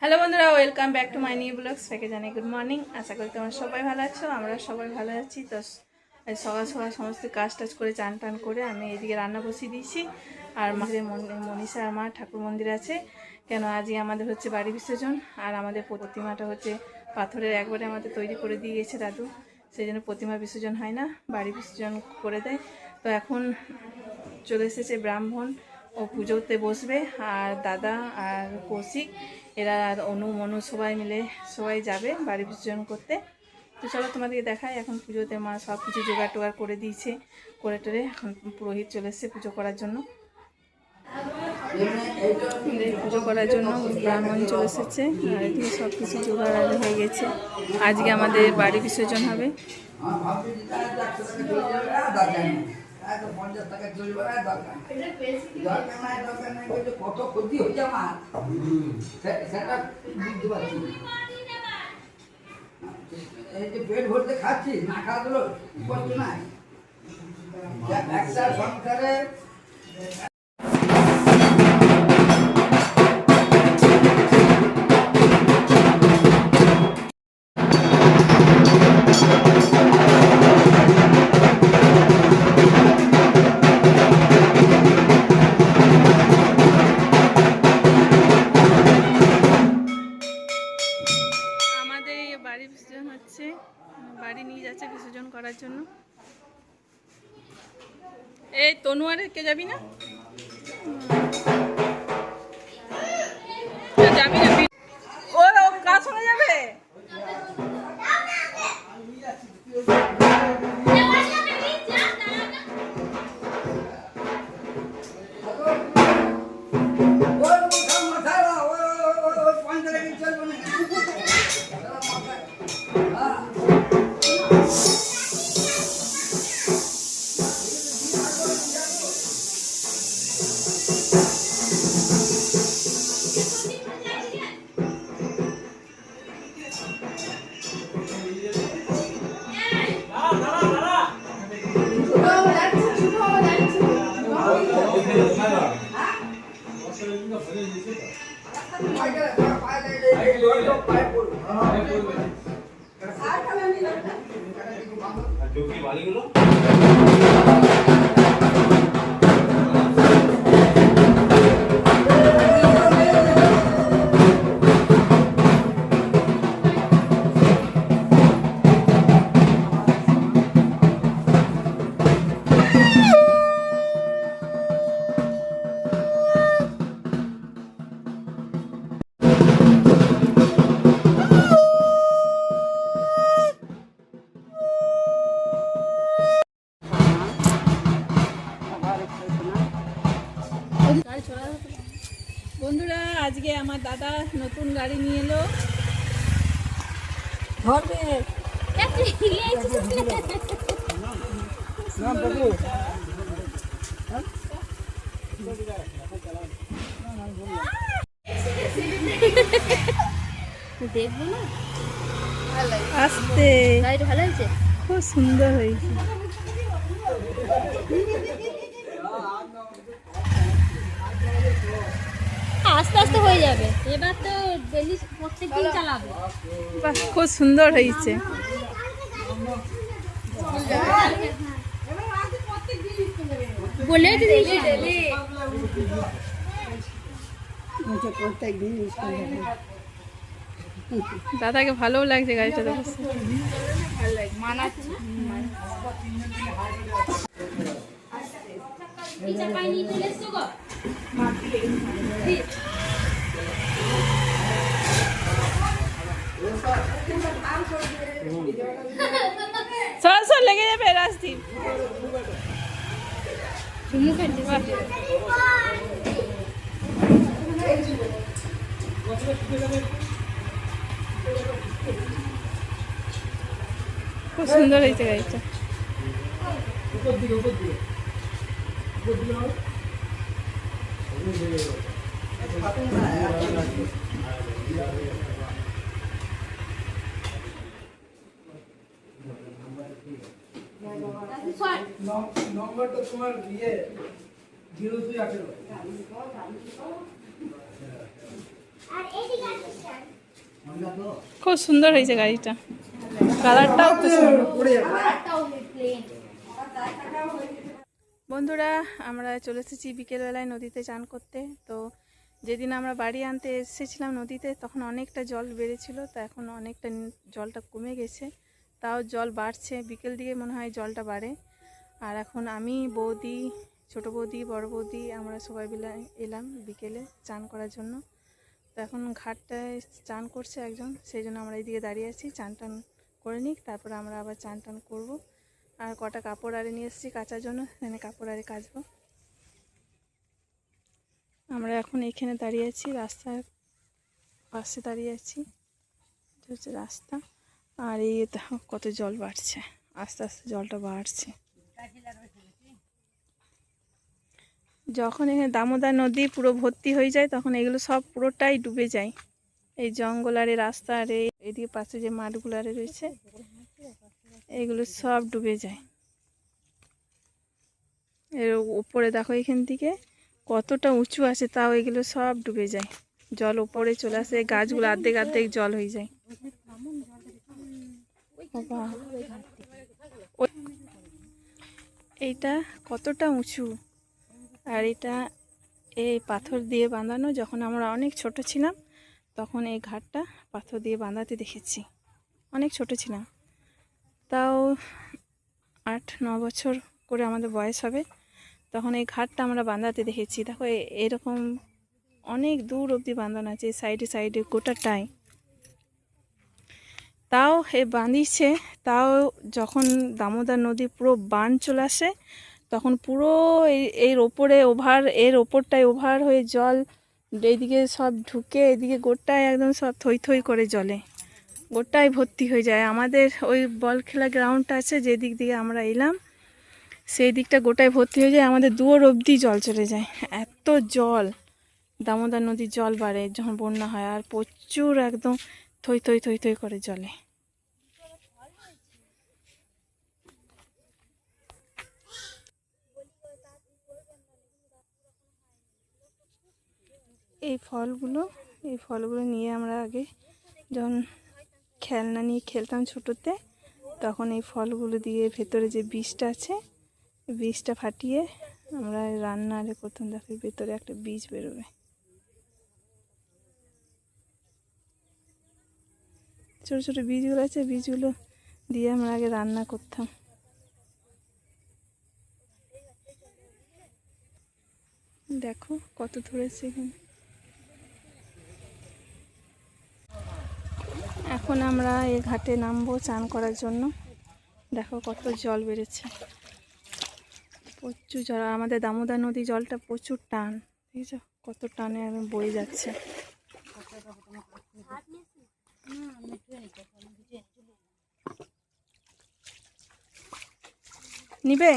Hello বন্ধুরা, welcome back to my new blog. সবাইকে জানাই গুড মর্নিং। আশা করি তোমরা সবাই ভালো আছো, আমরা সবাই ভালো আছি। তো সকাল সকাল সমস্ত কাজ টাজ করে চান টান করে আমি এদিকে রান্না বসিয়ে দিয়েছি। আর মাঝে মনীষা আর মা ঠাকুর মন্দির আছে, কেন আজকে আমাদের হচ্ছে বাড়ি বিসর্জন। আর আমাদের প্রতিমাটা হচ্ছে পাথরের একবারে আমাদের তৈরি করে দিয়ে গেছে দাদু, সেই জন্য প্রতিমা বিসর্জন হয় না, বাড়ি বিসর্জন করে দেয়। তো এখন চলে এসেছে ব্রাহ্মণ, ও পুজোতে বসবে। আর দাদা আর কৌশিক এরা আর মনু সবাই মিলে সবাই যাবে বাড়ি বিসর্জন করতে। তো চলো তোমাদেরকে দেখাই। এখন পুজোতে মা সব কিছু জোগাড় টোগাড় করে দিয়েছে, করে টোরে এখন পুরোহিত চলে এসছে পুজো করার জন্য। পুজো করার জন্য ব্রাহ্মণ চলে এসেছে, আর এদিকে সব কিছু জোগাড় হয়ে গেছে। আজকে আমাদের বাড়ি বিসর্জন হবে। কত ক্ষতি হচ্ছে আমার সেটা বুঝতে পারছি। এই যে পেট ভরতে খাচ্ছি, না খাওয়া দিল কষ্ট নাই একটা সংসারে। বাড়ি বিসর্জন হচ্ছে, বাড়ি নিয়ে যাচ্ছে বিসর্জন করার জন্য। এই তনুয়ারে কে যাবি না? যাবি না? ও কাজ শোনা যাবে। বন্ধুরা, আজকে আমার দাদা নতুন গাড়ি নিয়ে এলো। দেখবো না, আসতে গাড়িটা ভালো হয়েছে, খুব সুন্দর হয়েছে। আস্তে আস্তে হয়ে যাবে। এবার তো ডেলি প্রত্যেকদিন চালাবে। বাহ, খুব সুন্দর হয়েছে। বলে দিদি দাদাকে ভালোও লাগছে গাড়িটা দেখে। সর সর লেগে যাবে রাজদীপ। খুব সুন্দর হয়েছে গাড়িটা। নম্বরটা তোমার ইয়ে 0218 আর এদিকে আসছে খুব সুন্দর হয়েছে গাড়িটা, কালারটাও তো সুন্দর। বন্ধুরা আমরা চলে এসেছি বিকেলবেলায় নদীতে চান করতে। তো যেদিন আমরা বাড়ি আনতে এসেছিলাম নদীতে তখন অনেকটা জল বেড়েছিল, তো এখন অনেকটা জলটা কমে গেছে, তাও জল বাড়ছে, বিকেল দিকে মনে হয় জলটা বাড়ে। আর এখন আমি, বৌদি, ছোটো বৌদি, বড় বৌদি, আমরা সবাই মিলে এলাম বিকেলে চান করার জন্য। তো এখন ঘাটটায় চান করছে একজন, সেই জন্য আমরা এইদিকে দাঁড়িয়ে আছি, চান টান করে নিই, তারপরে আমরা আবার চান টান করবো। আর কটা কাপড় আরে নিয়ে এসেছি কাচার জন্য, এখানে কাপড় আরে কাচবো। আমরা এখন এইখানে দাঁড়িয়ে আছি, রাস্তার পাশে দাঁড়িয়ে আছি, এটা হচ্ছে রাস্তা। আর এই দেখো কত জল বাড়ছে, আস্তে আস্তে জলটা বাড়ছে। যখন এখানে দামোদর নদী পুরো ভর্তি হয়ে যায় তখন এগুলো সব পুরোটাই ডুবে যায়। এই জঙ্গল আর এই রাস্তা আর এদিকে পাশে যে মাঠগুলো আরে রয়েছে এগুলো সব ডুবে যায়। এর উপরে দেখো এখান থেকে কতটা উঁচু আছে, তাও এগুলো সব ডুবে যায়, জল উপরে চলে আসে, গাছগুলো অর্ধেক অর্ধেক জল হয়ে যায়। এইটা কতটা উঁচু, আর এটা এই পাথর দিয়ে বাঁধানো। যখন আমরা অনেক ছোট ছিলাম তখন এই ঘাটটা পাথর দিয়ে বাঁধাতে দেখেছি, অনেক ছোট ছিলাম, তাও 8-9 বছর করে আমাদের বয়স হবে, তখন এই ঘাটটা আমরা বাঁধাতে দেখেছি। দেখো এরকম অনেক দূর অবধি বাঁধানো আছে, সাইডে সাইডে গোটাটাই। তাও এ বাঁধিছে, তাও যখন দামোদর নদী পুরো বান চলে আসে তখন পুরো এর ওপরে এর ওপরটাই ওভার হয়ে জল এইদিকে সব ঢুকে, এদিকে গোটায় একদম সব থই থই করে জলে গোটায় ভর্তি হয়ে যায়। আমাদের ওই বল খেলা গ্রাউন্ডটা আছে যেদিক দিয়ে আমরা এলাম, সেই দিকটা গোটায় ভর্তি হয়ে যায়, আমাদের দুয়ার অবধি জল চলে যায়, এত জল। দামোদর নদীর জল বাড়ে যখন বন্যা হয়, আর প্রচুর একদম থই থই থই থই করে জলে। এই ফলগুলো নিয়ে আমরা আগে যখন খেলনা নিয়ে খেলতাম ছোটোতে, তখন এই ফলগুলো দিয়ে ভেতরে যে বীজটা আছে বীজটা ফাটিয়ে আমরা রান্না আরে করতাম। দেখো ভেতরে একটা বীজ বেরোবে, ছোটো ছোটো বীজগুলো আছে, বীজগুলো দিয়ে আমরা আগে রান্না করতাম। দেখো কত ধরেছে এখানে। এখন আমরা এই ঘাটে নামবো চান করার জন্য। দেখো কত জল বেড়েছে, প্রচুর জল। আমাদের দামোদর নদী জলটা প্রচুর টান, দেখেছ কত টানে একদম বয়ে যাচ্ছে। নিবে